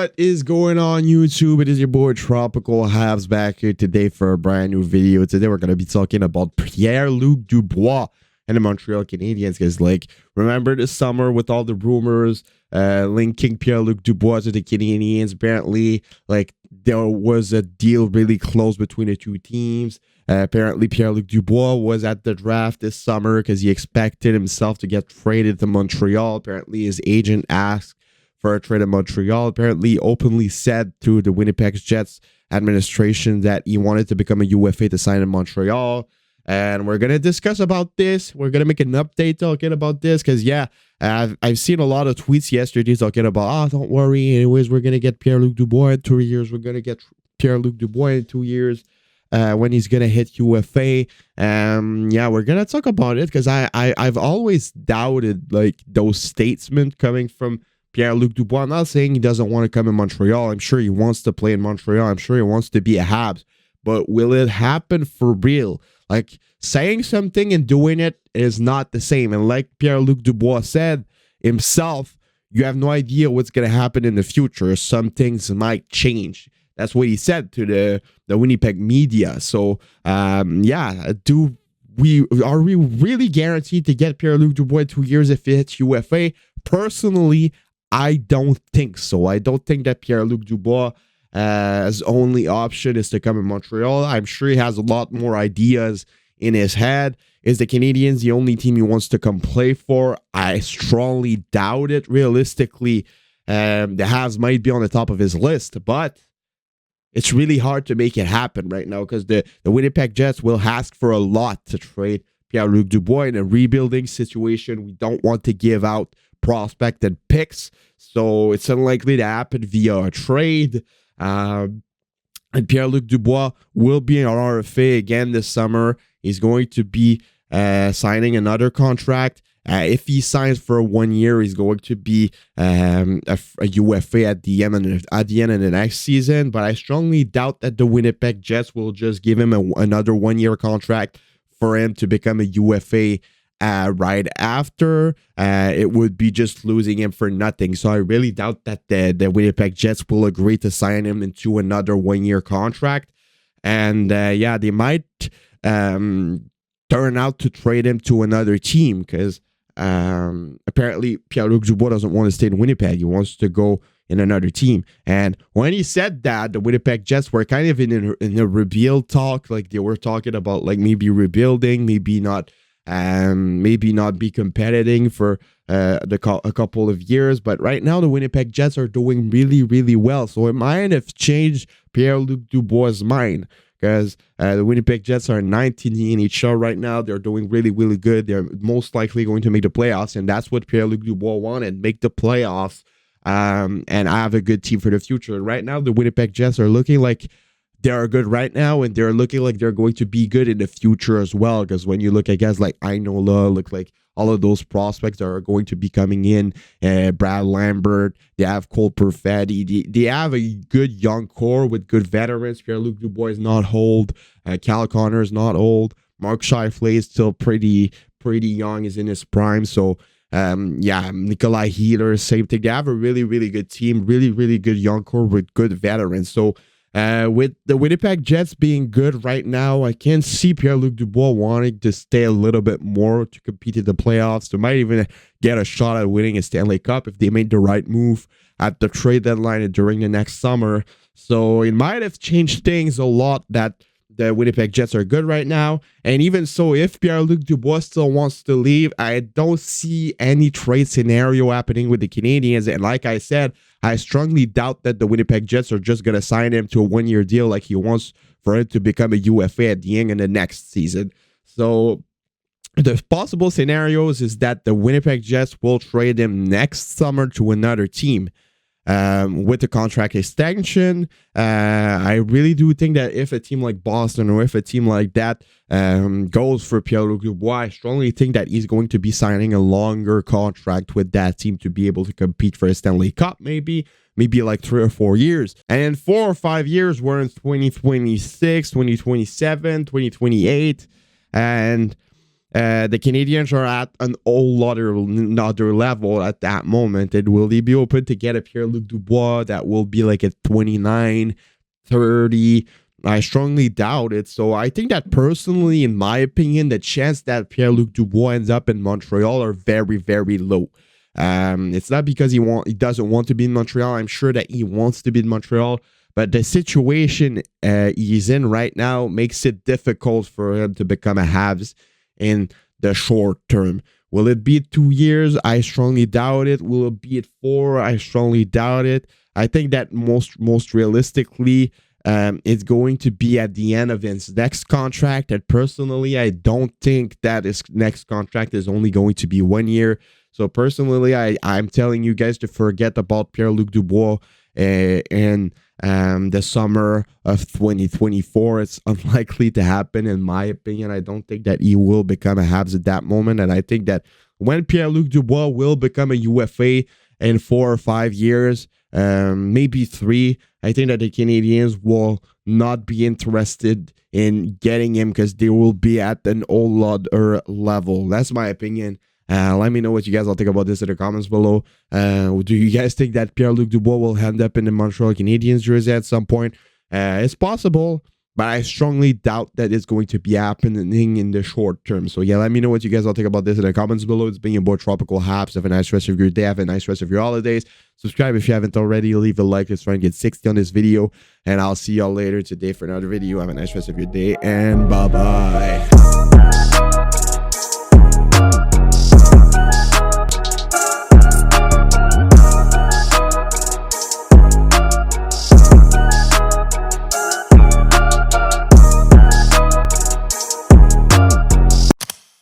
What is going on, YouTube? It is your boy Tropical Habs back here today for a brand new video. Today we're going to be talking about Pierre Luc Dubois and the Montreal Canadiens. Because, remember this summer with all the rumors linking Pierre Luc Dubois to the Canadiens? Apparently, there was a deal really close between the two teams. Apparently, Pierre Luc Dubois was at the draft this summer because he expected himself to get traded to Montreal. Apparently, his agent asked for a trade in Montreal. Apparently, openly said to the Winnipeg Jets administration that he wanted to become a UFA to sign in Montreal. And we're going to discuss about this. We're going to make an update talking about this because, I've seen a lot of tweets yesterday talking about, don't worry, anyways, we're going to get Pierre Luc Dubois in 2 years. We're going to get Pierre Luc Dubois in 2 years when he's going to hit UFA. We're going to talk about it because I've always doubted, those statements coming from Pierre Luc Dubois. I'm not saying he doesn't want to come in Montreal. I'm sure he wants to play in Montreal. I'm sure he wants to be a Habs. But will it happen for real? Saying something and doing it is not the same. And like Pierre Luc Dubois said himself, you have no idea what's going to happen in the future. Some things might change. That's what he said to the Winnipeg media. So, are we really guaranteed to get Pierre Luc Dubois in 2 years if it hits UFA? Personally, I don't think so. I don't think that Pierre Luc Dubois' only option is to come in Montreal. I'm sure he has a lot more ideas in his head. Is the Canadiens the only team he wants to come play for? I strongly doubt it. Realistically, the Habs might be on the top of his list, but it's really hard to make it happen right now because the Winnipeg Jets will ask for a lot to trade Pierre Luc Dubois in a rebuilding situation. We don't want to give out prospect and picks, so it's unlikely to happen via a trade. And Pierre Luc Dubois will be an RFA again this summer. He's going to be signing another contract. If he signs for 1 year, he's going to be a UFA at the end of the next season. But I strongly doubt that the Winnipeg Jets will just give him another 1 year contract for him to become a UFA right after. It would be just losing him for nothing. So I really doubt that the Winnipeg Jets will agree to sign him into another 1 year contract. And they might turn out to trade him to another team because apparently Pierre Luc Dubois doesn't want to stay in Winnipeg. He wants to go in another team. And when he said that, the Winnipeg Jets were kind of in a rebuild talk. They were talking about maybe rebuilding, maybe not be competing for a couple of years. But right now, the Winnipeg Jets are doing really, really well. So it might have changed Pierre Luc Dubois' mind because the Winnipeg Jets are 19 in NHL right now. They're doing really, really good. They're most likely going to make the playoffs, and that's what Pierre Luc Dubois wanted, make the playoffs and have a good team for the future. Right now, the Winnipeg Jets are looking like they're good right now, and they're looking like they're going to be good in the future as well. Because when you look at guys like Ainola, look like all of those prospects that are going to be coming in, Brad Lambert, they have Cole Perfetti, they have a good young core with good veterans. Pierre Luc Dubois is not old, Cal Connor is not old, Mark Scheifele is still pretty young, is in his prime. So Nikolai Healer, same thing. They have a really, really good team, really, really good young core with good veterans. So with the Winnipeg Jets being good right now, I can see Pierre Luc Dubois wanting to stay a little bit more to compete in the playoffs. They might even get a shot at winning a Stanley Cup if they made the right move at the trade deadline and during the next summer. So it might have changed things a lot that the Winnipeg Jets are good right now. And even so, if Pierre Luc Dubois still wants to leave, I don't see any trade scenario happening with the Canadiens. And like I said, I strongly doubt that the Winnipeg Jets are just going to sign him to a 1 year deal like he wants for him to become a UFA at the end of the next season. So the possible scenarios is that the Winnipeg Jets will trade him next summer to another team. With the contract extension, I really do think that if a team like Boston or if a team like that goes for Pierre Luc Dubois, I strongly think that he's going to be signing a longer contract with that team to be able to compete for a Stanley Cup, maybe 3 or 4 years. And in 4 or 5 years, we're in 2026, 2027, 2028, and The Canadiens are at an whole another level at that moment. And will they be open to get a Pierre Luc Dubois that will be like at 29, 30? I strongly doubt it. So I think that personally, in my opinion, the chance that Pierre Luc Dubois ends up in Montreal are very, very low. It's not because he doesn't want to be in Montreal. I'm sure that he wants to be in Montreal, but the situation he's in right now makes it difficult for him to become a Habs in the short term. Will it be 2 years? I strongly doubt it. Will it be at 4? I strongly doubt it. I think that most realistically, it's going to be at the end of his next contract. And personally, I don't think that his next contract is only going to be 1 year. So personally, I'm telling you guys to forget about Pierre Luc Dubois in the summer of 2024. It's unlikely to happen, in my opinion. I don't think that he will become a Habs at that moment. And I think that when Pierre Luc Dubois will become a UFA in 4 or 5 years, maybe 3, I think that the Canadiens will not be interested in getting him because they will be at an older level. That's my opinion. Let me know what you guys all think about this in the comments below. Do you guys think that Pierre Luc Dubois will end up in the Montreal Canadiens jersey at some point? It's possible, but I strongly doubt that it's going to be happening in the short term. So yeah, let me know what you guys all think about this in the comments below. It's been your boy Tropical Habs. Have a nice rest of your day. Have a nice rest of your holidays. Subscribe if you haven't already. Leave a like. Let's try and get 60 on this video. And I'll see y'all later today for another video. Have a nice rest of your day. And bye-bye.